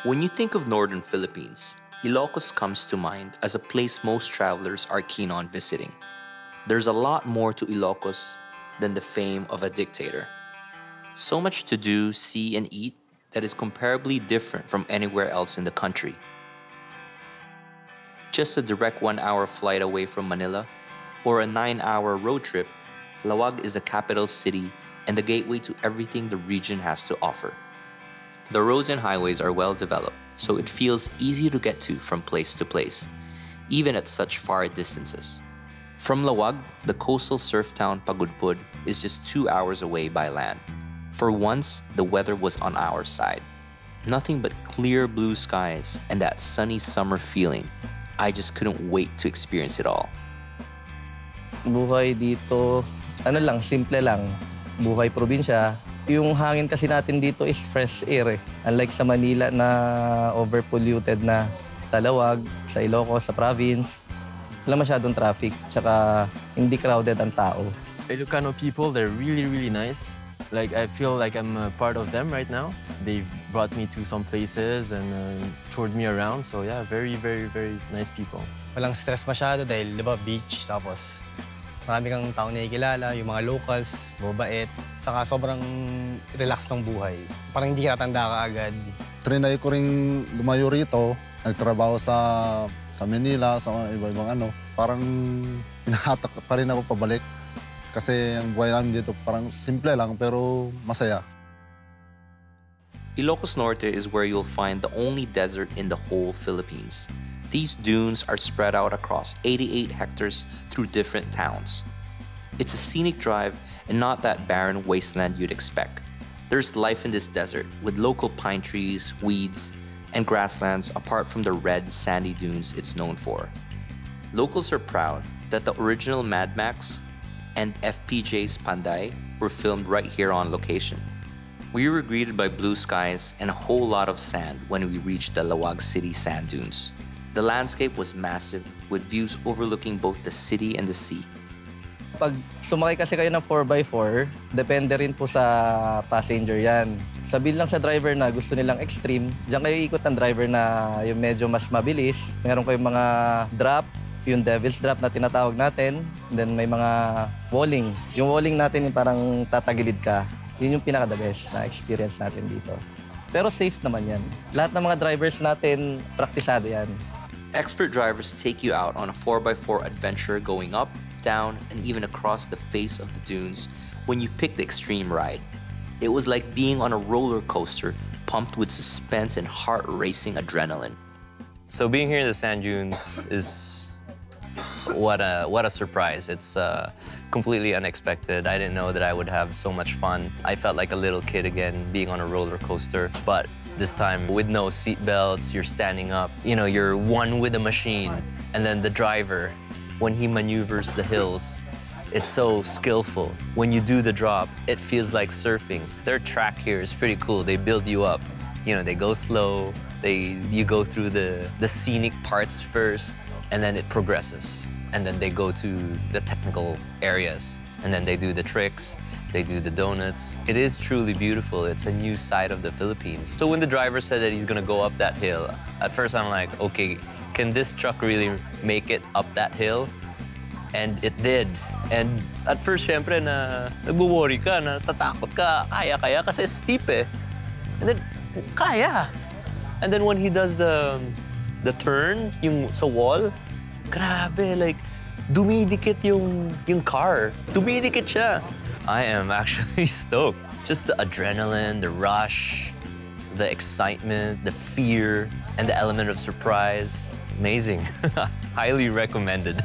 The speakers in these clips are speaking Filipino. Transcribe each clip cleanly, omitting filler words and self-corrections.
When you think of northern Philippines, Ilocos comes to mind as a place most travelers are keen on visiting. There's a lot more to Ilocos than the fame of a dictator. So much to do, see, and eat that is comparably different from anywhere else in the country. Just a direct 1 hour flight away from Manila or a 9 hour road trip, Lawag is the capital city and the gateway to everything the region has to offer. The roads and highways are well developed, so it feels easy to get to from place to place, even at such far distances. From Lawag, the coastal surf town Pagudpud is just 2 hours away by land. For once, the weather was on our side. Nothing but clear blue skies and that sunny summer feeling. I just couldn't wait to experience it all. Buhay dito, ano lang, simple lang. Buhay probinsya. Yung hangin kasi natin dito is fresh air eh. Unlike sa Manila na overpolluted na Talawag, sa Ilocos, sa province. Wala masyadong traffic, tsaka hindi crowded ang tao. Ilocano people, they're really, really nice. Like, I feel like I'm a part of them right now. They've brought me to some places and toured me around. So yeah, very, very, very nice people. Walang stress masyado dahil, di ba, beach, tapos marami kang tao nakikilala, yung mga locals, mabait. Saka sobrang relax ng buhay. Parang hindi ka natanda ka agad. Trinay ko rin lumayo rito. Nagtrabaho sa Manila, sa iba-ibang ano. Parang hinahatak pa rin ako pabalik. Kasi ang buhay namin dito parang simple lang pero masaya. Ilocos Norte is where you'll find the only desert in the whole Philippines. These dunes are spread out across 88 hectares through different towns. It's a scenic drive and not that barren wasteland you'd expect. There's life in this desert with local pine trees, weeds, and grasslands apart from the red, sandy dunes it's known for. Locals are proud that the original Mad Max and FPJ's Panday were filmed right here on location. We were greeted by blue skies and a whole lot of sand when we reached the Lawag City sand dunes. The landscape was massive with views overlooking both the city and the sea. Pag sumakay kasi kayo ng 4x4, depende rin po sa passenger yan. Sabihin lang sa driver na gusto nilang extreme, diyan kayo ikot ng driver na yung medyo mas mabilis. Meron kayong mga drop, yung devil's drop na tinatawag natin. Then may mga walling. Yung walling natin yung parang tatagilid ka. Yun yung pinaka-the best na experience natin dito. Pero safe naman yan. Lahat ng mga drivers natin, praktisado yan. Expert drivers take you out on a 4x4 adventure going up, down, and even across the face of the dunes when you pick the extreme ride. It was like being on a roller coaster, pumped with suspense and heart-racing adrenaline. So being here in the sand dunes is what a surprise. It's completely unexpected. I didn't know that I would have so much fun. I felt like a little kid again being on a roller coaster, but this time with no seat belts, you're standing up, you know, you're one with the machine. And then the driver, when he maneuvers the hills, it's so skillful. When you do the drop, it feels like surfing. Their track here is pretty cool. They build you up. You know, they go slow, you go through the scenic parts first, and then it progresses. And then they go to the technical areas. And then they do the tricks, they do the donuts. It is truly beautiful. It's a new side of the Philippines. So when the driver said that he's gonna go up that hill, at first I'm like, okay, can this truck really make it up that hill? And it did. And at first, syempre, nagwo-worry ka, tatakot ka, kaya, kasi steep eh. And then, kaya. And then when he does the turn, yung sa wall, grabe, like, dumidikit yung car. Dumidikit siya. I am actually stoked. Just the adrenaline, the rush, the excitement, the fear, and the element of surprise. Amazing. Highly recommended.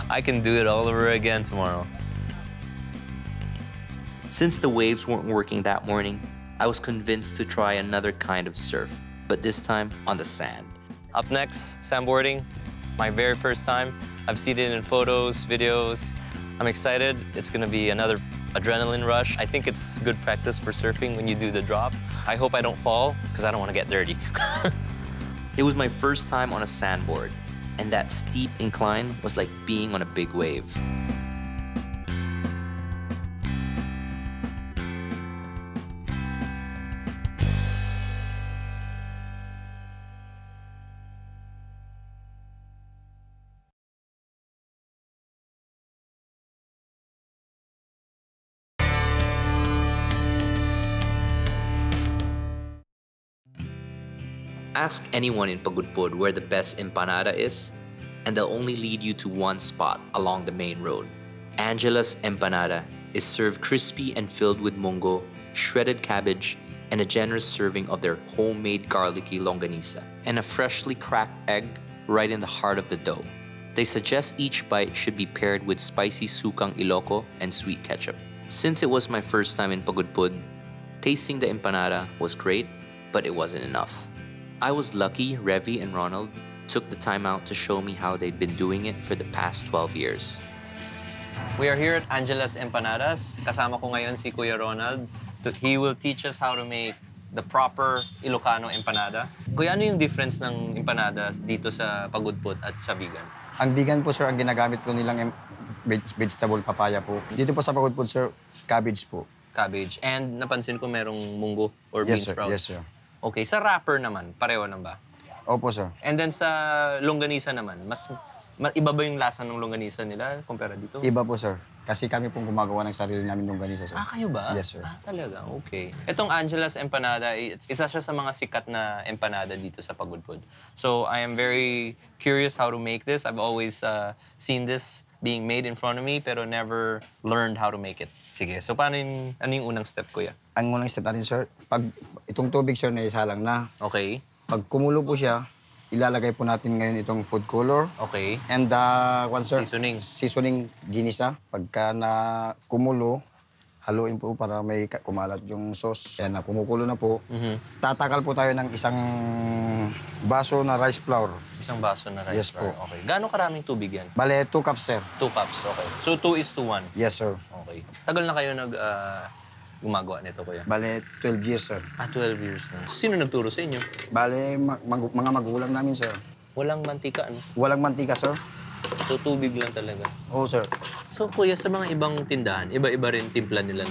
I can do it all over again tomorrow. Since the waves weren't working that morning, I was convinced to try another kind of surf, but this time on the sand. Up next, sandboarding. My very first time. I've seen it in photos, videos. I'm excited. It's gonna be another adrenaline rush. I think it's good practice for surfing when you do the drop. I hope I don't fall, because I don't want to get dirty. It was my first time on a sandboard, and that steep incline was like being on a big wave. Ask anyone in Pagudpud where the best empanada is, and they'll only lead you to one spot along the main road. Angela's Empanada is served crispy and filled with mungo, shredded cabbage, and a generous serving of their homemade garlicky longanisa, and a freshly cracked egg right in the heart of the dough. They suggest each bite should be paired with spicy sukang Ilocos and sweet ketchup. Since it was my first time in Pagudpud, tasting the empanada was great, but it wasn't enough. I was lucky Revy and Ronald took the time out to show me how they'd been doing it for the past 12 years. We are here at Angela's Empanadas. Kasama ko ngayon si Kuya Ronald. He will teach us how to make the proper Ilocano empanada. Kuya, ano yung difference ng empanada dito sa Pagudpud at sa Vigan? Ang Vigan po, sir, ang ginagamit po nilang vegetable papaya po. Dito po sa Pagudpud, sir, cabbage po. Cabbage. And napansin ko merong munggo or bean Yes, sir. sprouts. Yes, sir. Okay, sa wrapper naman, pareho na ba? Opo, sir. And then sa longganisa naman, iba ba yung lasa ng longganisa nila kumpara dito? Iba po, sir. Kasi kami pong gumagawa ng sarili namin yung ganisa, sir. Ah, kayo ba? Yes, sir. Ah, talaga? Okay. Itong Angela's Empanada, isa siya sa mga sikat na empanada dito sa Pagudpud. So, I am very curious how to make this. I've always seen this being made in front of me pero never learned how to make it. Sige, so ano yung unang step, Kuya? Ang unang step natin, sir, pag itong tubig, sir, na isalang na. Okay. Pag kumulo po siya, ilalagay po natin ngayon itong food color. Okay. And sir, Seasoning. Seasoning ginisa. Pagka na kumulo, haluin po para may kumalat yung sauce. Yan na, kumukulo na po. Tatakal po tayo ng isang baso na rice flour. Isang baso na rice Yes flour. po. Okay. Gaano karaming tubig yan? Bale, 2 cups, sir. 2 cups. Okay. So, 2:1. Yes, sir. Okay. Tagal na kayo gumagawa nito, Kuya? Bale, 12 years, sir. 12 years na. Sino nagturo sa inyo? Bale, mga magulang namin, sir. Walang mantika, ano? Walang mantika, sir. So, tubig lang talaga. Oo, sir. So, Kuya, sa mga ibang tindahan, iba-iba rin timpla nila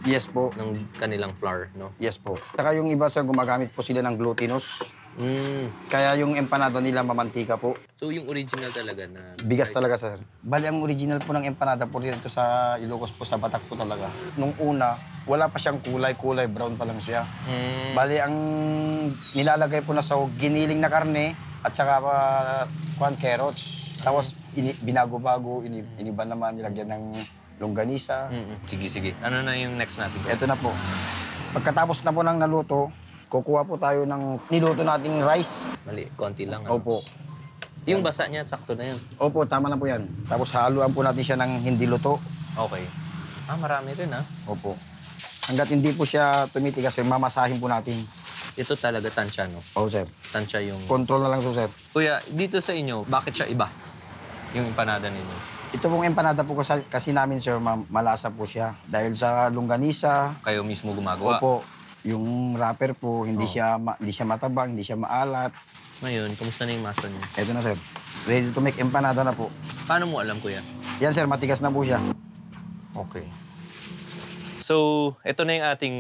Yes po. ng kanilang flour, no? Yes po. Saka yung iba, sir, gumagamit po sila ng glutinous. Kaya yung empanada nila mamantika po. So, yung original talaga na... Bigas talaga, sir. Bali, ang original po ng empanada po dito sa Ilocos po, sa Batak po talaga. Nung una, wala pa siyang kulay, brown pa lang siya. Bali, ang nilalagay po na sa giniling na karne at saka carrots. Tapos, binago-bago, iniba naman, nilagyan ng longganisa. Sige. Ano na yung next natin? Ito na po. Pagkatapos na po ng naluto, kukuha po tayo ng niluto nating rice. Mali, konti lang. Ano? Opo. Yung basa niya, sakto na yun. Opo, tama na po yan. Tapos haluan po natin siya ng hindi luto. Okay. Ah, marami rin, ha? Opo. Hanggat hindi po siya tumitigas, mamasahin po natin. Ito talaga tansya, no? Oo, sir. Tansya yung... Control na lang po, sir. Kuya, dito sa inyo, bakit siya iba? Yung empanada ninyo? Ito pong empanada po kasi namin, sir, malasa po siya. Dahil sa longganisa. Kayo mismo gumagawa? Opo. Yung wrapper po, hindi siya matabang, hindi siya maalat. Ngayon, kamusta na yung masa niyo? Ito na, sir. Ready to make empanada na po. Paano mo alam, Kuya? Yan, sir. Matigas na po siya. Okay. So, ito na yung ating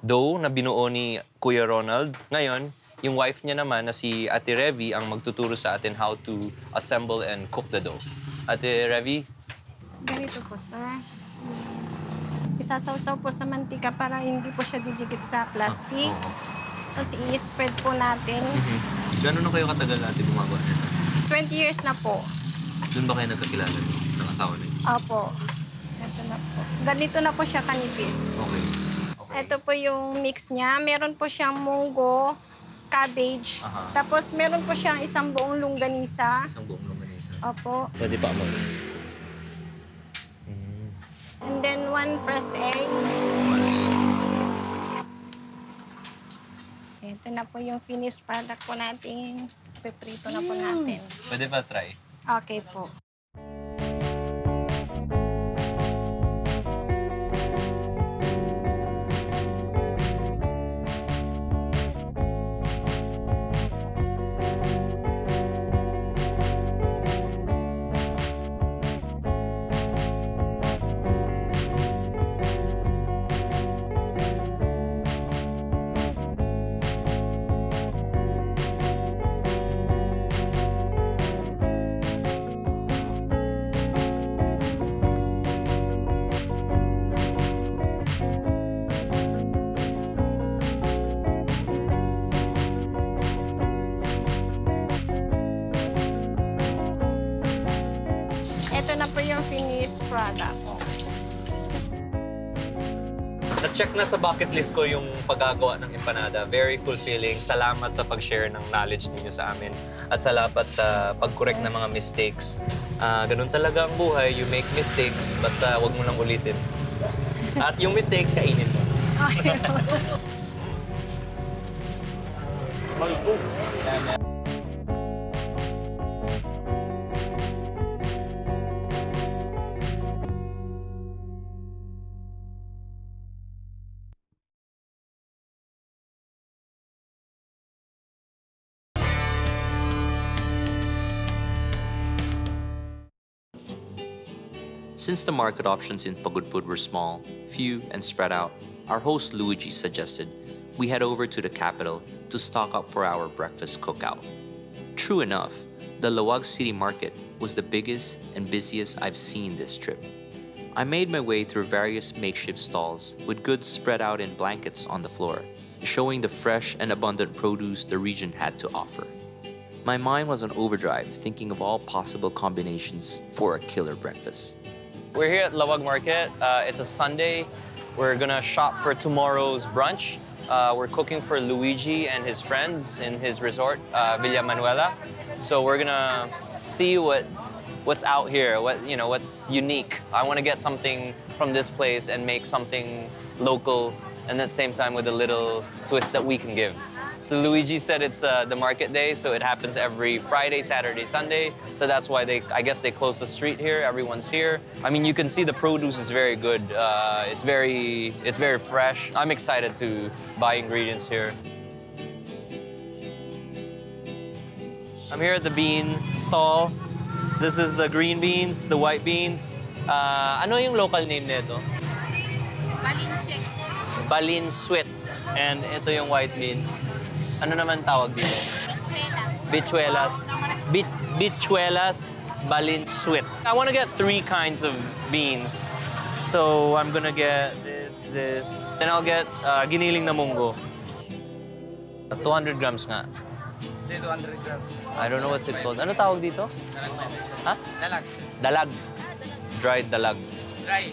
dough na binuo ni Kuya Ronald. Ngayon, yung wife niya naman na si Ate Revy ang magtuturo sa atin how to assemble and cook the dough. Ate Revy? Ganito po, sir. Isasawsaw po sa mantika para hindi po siya didikit sa plastic. Tapos i-spread po natin. Gano'n na kayo katagal natin gumagawa nito? 20 years na po. Doon ba kayo nagkakilala ng asawa niyo? Opo. Ito na po. Ganito na po siya kanipis. Okay. Ito po yung mix niya. Meron po siyang munggo, cabbage. Tapos meron po siyang isang buong longganisa. Isang buong longganisa. Opo. Pwede pa mo. And then one fresh egg. Ito na po yung finished product po natin. Piprito na po natin. Pwede pa try? Okay po. Chinese product. Na-check na sa bucket list ko yung paggagawa ng empanada. Very fulfilling. Salamat sa pag-share ng knowledge ninyo sa amin. At salamat sa pag-correct ng mga mistakes. Ganun talaga ang buhay. You make mistakes, basta wag mo nang ulitin. At yung mistakes, kainin mo. Since the market options in Pagudpud were small, few, and spread out, our host Luigi suggested we head over to the capital to stock up for our breakfast cookout. True enough, the Lawag City Market was the biggest and busiest I've seen this trip. I made my way through various makeshift stalls with goods spread out in blankets on the floor, showing the fresh and abundant produce the region had to offer. My mind was on overdrive, thinking of all possible combinations for a killer breakfast. We're here at Lawag Market. It's a Sunday. We're gonna shop for tomorrow's brunch. We're cooking for Luigi and his friends in his resort, Villa Manuela. So we're gonna see what's out here, what's unique. I want to get something from this place and make something local, and at the same time with a little twist that we can give. So Luigi said it's the market day, so it happens every Friday, Saturday, Sunday. So that's why I guess they close the street here. Everyone's here. I mean, you can see the produce is very good. It's very fresh. I'm excited to buy ingredients here. I'm here at the bean stall. This is the green beans, the white beans. Ano yung local name nito? Balinsuet. Balinsuet. And ito yung white beans. Ano naman tawag dito? Bichuelas. Bichuelas balinsuet. I want to get 3 kinds of beans. So I'm gonna get this. Then I'll get giniling na munggo. 200 grams nga. 200 grams. I don't know what's it called. Ano tawag dito? Ha? Dalag. Dalag. Dried dalag. Dry.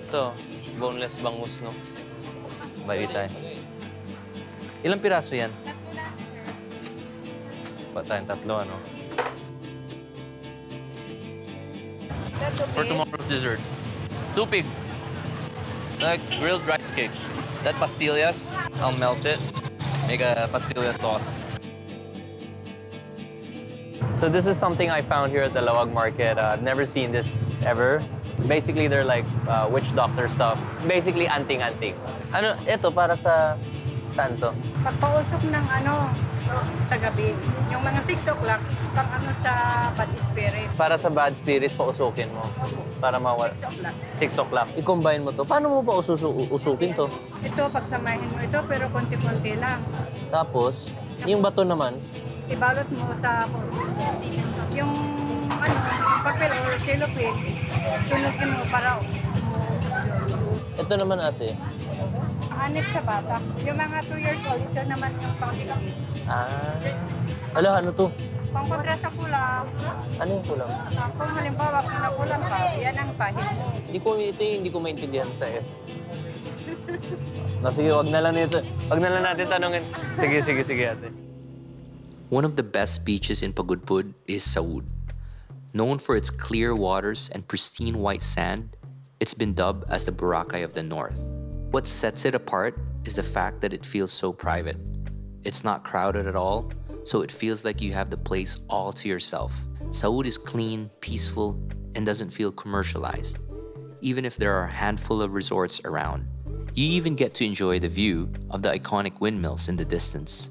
So, boneless bangus, no? Bali tayo. Ilang piraso yan? Ba tayong 3, ano? For tomorrow's dessert. Tupig. Like grilled rice cakes. That pastillas, I'll melt it. Make a pastilla sauce. So this is something I found here at the Lawag Market. I've never seen this ever. Basically, they're like witch doctor stuff. Basically, anting-anting. Ano, ito para sa tanto. Pagpausok ng sa gabi, yung mga 6 o'clock, pang sa bad spirit. Para sa bad spirits, pausukin mo. Para mawala. 6 o'clock. I-combine mo to. Paano mo pa usukin to? Ito, pagsamahin mo ito, pero konti-konti lang. Tapos, yung bato naman, Ibalot mo sa yung papel o cellophane, sunugin mo para ito naman ate. anip sa bata. Yung mga 2 years old, ito naman yung pang-ilang. Ala, ano to? Pang-kontra sa kulang. Ano yung kulang? Kung halimbawa, kung nakulang ka, yan ang pahit mo. Hindi ko maintindihan sa sige, wag na lang natin tanungin. Sige ate. One of the best beaches in Pagudpud is Saud. Known for its clear waters and pristine white sand, it's been dubbed as the Boracay of the North. What sets it apart is the fact that it feels so private. It's not crowded at all, so it feels like you have the place all to yourself. Saud is clean, peaceful, and doesn't feel commercialized, even if there are a handful of resorts around. You even get to enjoy the view of the iconic windmills in the distance.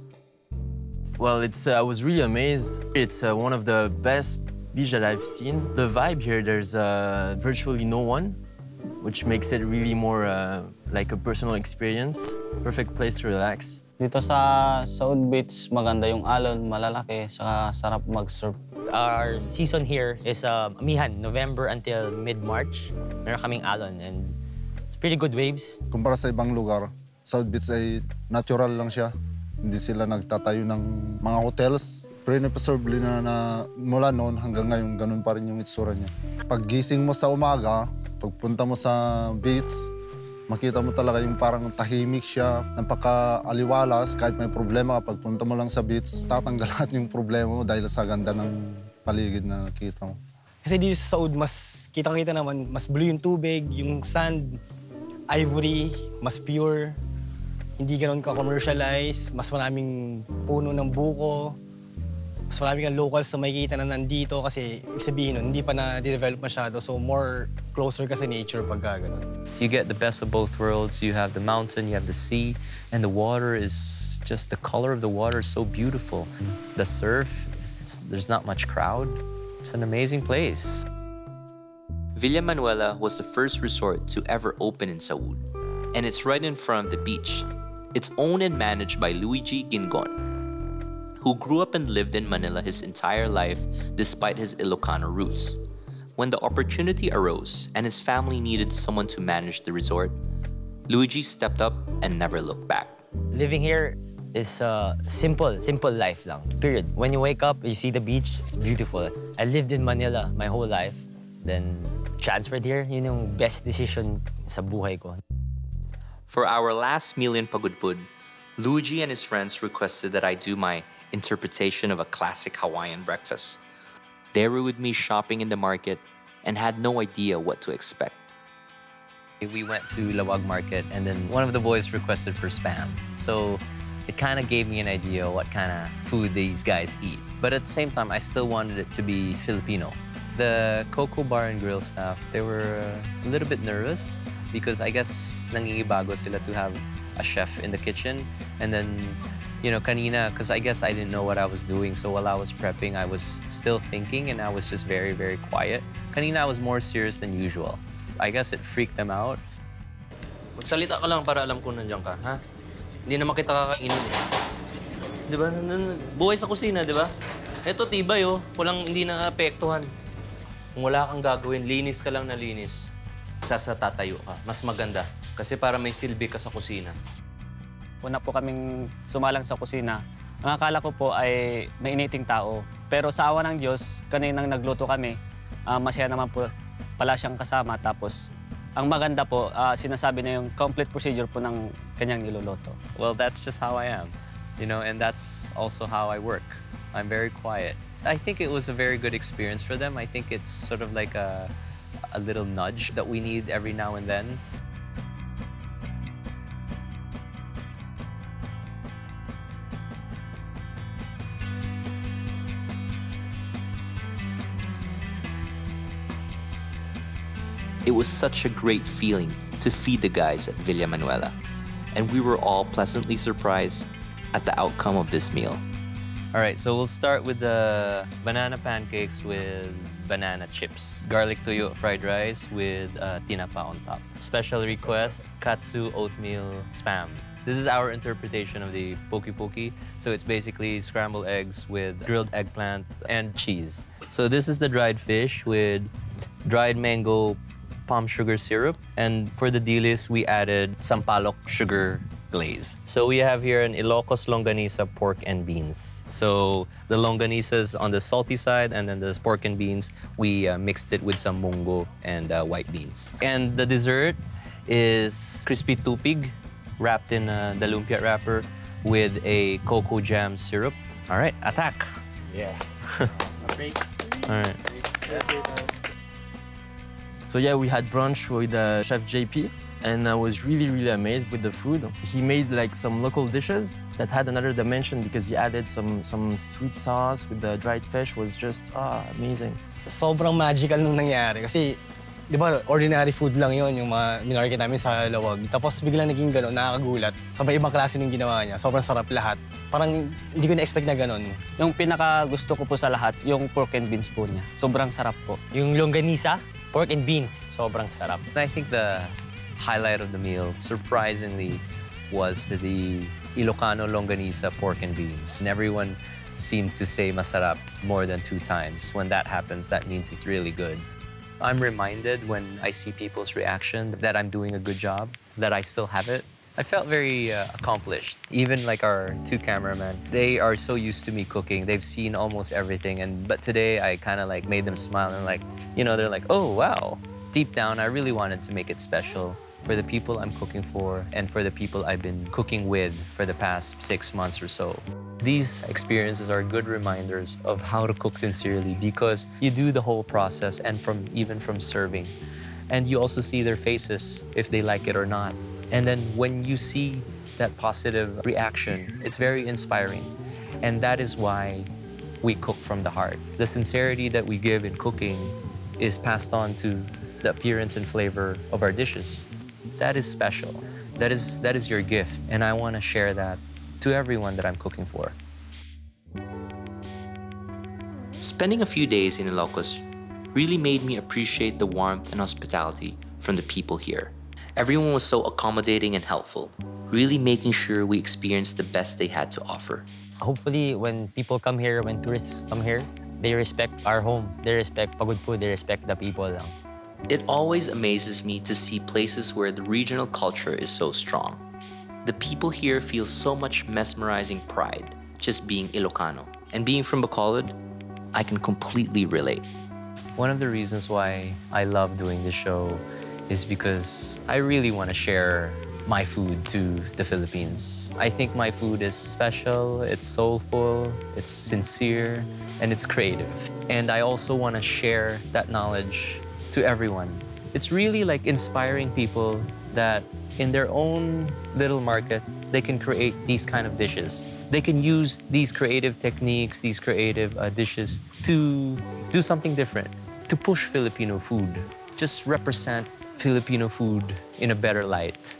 Well, I was really amazed. It's one of the best beach that I've seen. The vibe here, there's virtually no one, which makes it really more like a personal experience. Perfect place to relax. Dito sa Saud Beach, maganda yung alon, malalaki, saka sarap mag-surf. Our season here is amihan, November until mid-March. Meron kaming alon and it's pretty good waves. Kumpara sa ibang lugar, Saud Beach ay natural lang siya. Hindi sila nagtatayo ng mga hotels Preserve na mula noon hanggang ngayon, ganun pa rin yung itsura niya. Pag gising mo sa umaga, pagpunta mo sa beach, makita mo talaga yung parang tahimik siya, napaka-aliwalas. Kahit may problema, pagpunta mo lang sa beach, tatanggal lahat yung problema mo dahil sa ganda ng paligid na nakita mo. Kasi dito sa Saud, mas kitang-kita naman, mas blue yung tubig, yung sand, ivory, mas pure. Hindi ganoon ka-commercialize, mas maraming puno ng buko. Mas marami kang locals na makikita na nandito kasi ibig sabihin nun, hindi pa na-develop masyado. So more closer ka sa nature pagka ganun. You get the best of both worlds. You have the mountain, you have the sea, and the water is just, the color of the water is so beautiful. The surf, there's not much crowd. It's an amazing place. Villa Manuela was the first resort to ever open in Saud, and it's right in front of the beach. It's owned and managed by Luigi Gingon, who grew up and lived in Manila his entire life despite his Ilocano roots. When the opportunity arose and his family needed someone to manage the resort, Luigi stepped up and never looked back. Living here is simple life lang, period. When you wake up, you see the beach, it's beautiful. I lived in Manila my whole life, then transferred here, yun yung best decision sa buhay ko. For our last meal in Pagudpud, Luigi and his friends requested that I do my interpretation of a classic Hawaiian breakfast. They were with me shopping in the market and had no idea what to expect. We went to Lawag Market, and then one of the boys requested for spam. So it kind of gave me an idea what kind of food these guys eat. But at the same time, I still wanted it to be Filipino. The Coco Bar and Grill staff, they were a little bit nervous because I guess nangingibago sila to have a chef in the kitchen. And then, you know, kanina, because I guess I didn't know what I was doing. So while I was prepping, I was still thinking and I was just very, very quiet. Kanina, I was more serious than usual. I guess it freaked them out. Magsalita ka lang para alam ko nandiyan ka, ha? Hindi naman kita kakainin eh. Di ba? Buhay sa kusina, di ba? Eto, tibay oh. Walang hindi naapektuhan. Kung wala kang gagawin, linis ka lang na linis. Tatayo ka. Mas maganda. Kasi para may silbi ka sa kusina. Una po kaming sumalang sa kusina. Ang akala ko po ay mainiting tao. Pero sa awa ng Diyos, kaninang nagluto kami, masaya naman po pala siyang kasama. Tapos, ang maganda po, sinasabi na yung complete procedure po ng kanyang niluluto. Well, that's just how I am. You know, and that's also how I work. I'm very quiet. I think it was a very good experience for them. I think it's sort of like a little nudge that we need every now and then. It was such a great feeling to feed the guys at Villa Manuela, and we were all pleasantly surprised at the outcome of this meal. All right, so we'll start with the banana pancakes with banana chips. Garlic tuyo fried rice with tinapa on top. Special request, katsu oatmeal spam. This is our interpretation of the poki poki. So it's basically scrambled eggs with grilled eggplant and cheese. So this is the dried fish with dried mango palm sugar syrup. And for the dilis, we added sampalok sugar glaze. So we have here an Ilocos longanisa pork and beans. So the longanisa is on the salty side, and then the pork and beans, we mixed it with some mungo and white beans. And the dessert is crispy tupig wrapped in the lumpia wrapper with a cocoa jam syrup. All right, attack. Yeah. All right. So yeah, we had brunch with Chef JP, and I was really, really amazed with the food. He made like some local dishes that had another dimension because he added some sweet sauce with the dried fish. Was just amazing. Sobrang magical nung nangyari kasi, di ba, ordinary food lang yon yung mga minarket namin sa Lawag. Tapos biglang naging gano'n, nakakagulat. Sabay ibang klase ng ginawa niya. Sobrang sarap lahat. Parang hindi ko na-expect na gano'n. Yung pinaka gusto ko po sa lahat, yung pork and beans po niya. Sobrang sarap po. Yung longganisa, pork and beans, sobrang sarap. I think the highlight of the meal, surprisingly, was the Ilocano longanisa pork and beans. And everyone seemed to say masarap more than 2 times. When that happens, that means it's really good. I'm reminded when I see people's reaction that I'm doing a good job, that I still have it. I felt very accomplished. Even like our two cameramen, they are so used to me cooking. They've seen almost everything. But today I kind of like made them smile and like, you know, they're like, oh, wow. Deep down, I really wanted to make it special for the people I'm cooking for and for the people I've been cooking with for the past 6 months or so. These experiences are good reminders of how to cook sincerely because you do the whole process and even from serving. And you also see their faces if they like it or not. And then when you see that positive reaction, it's very inspiring. And that is why we cook from the heart. The sincerity that we give in cooking is passed on to the appearance and flavor of our dishes. That is special. That is your gift. And I want to share that to everyone that I'm cooking for. Spending a few days in Ilocos really made me appreciate the warmth and hospitality from the people here. Everyone was so accommodating and helpful, really making sure we experienced the best they had to offer. Hopefully, when people come here, when tourists come here, they respect our home. They respect Pagod Food. They respect the people lang. It always amazes me to see places where the regional culture is so strong. The people here feel so much mesmerizing pride just being Ilocano. And being from Bacolod, I can completely relate. One of the reasons why I love doing this show is because I really want to share my food to the Philippines. I think my food is special, it's soulful, it's sincere, and it's creative. And I also want to share that knowledge to everyone. It's really like inspiring people that in their own little market, they can create these kind of dishes. They can use these creative techniques, these creative dishes to do something different, to push Filipino food, just represent Filipino food in a better light.